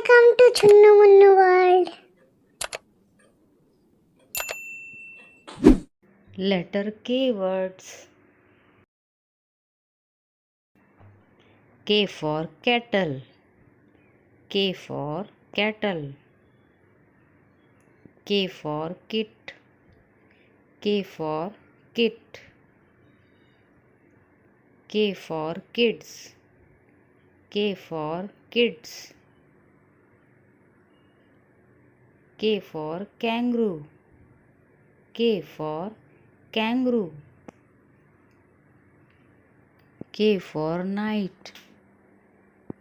Welcome to Chunnu Munnu World. Letter K words. K for kettle. K for kettle. K for kit. K for kit. K for kids. K for kids. K for kangaroo. K for kangaroo. K for night.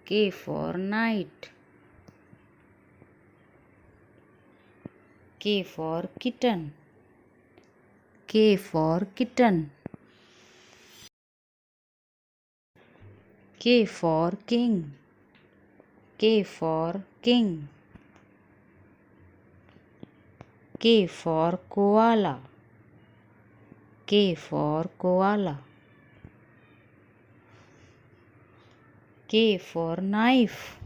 K for night. K for kitten. K for kitten. K for king. K for king. K for koala. K for koala. K for knife.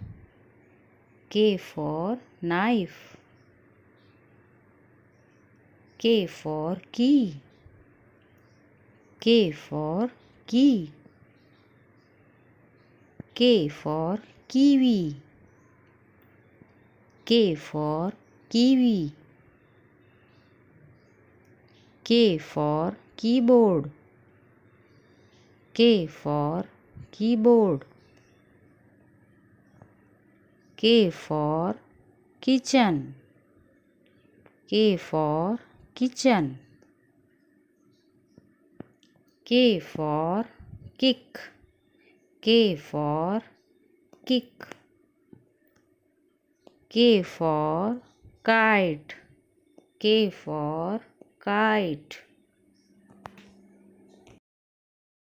K for knife. K for key. K for key. K for kiwi. K for kiwi. K for keyboard. K for keyboard. K for kitchen. K for kitchen. K for kick. K for kick. K for kite. K for kite.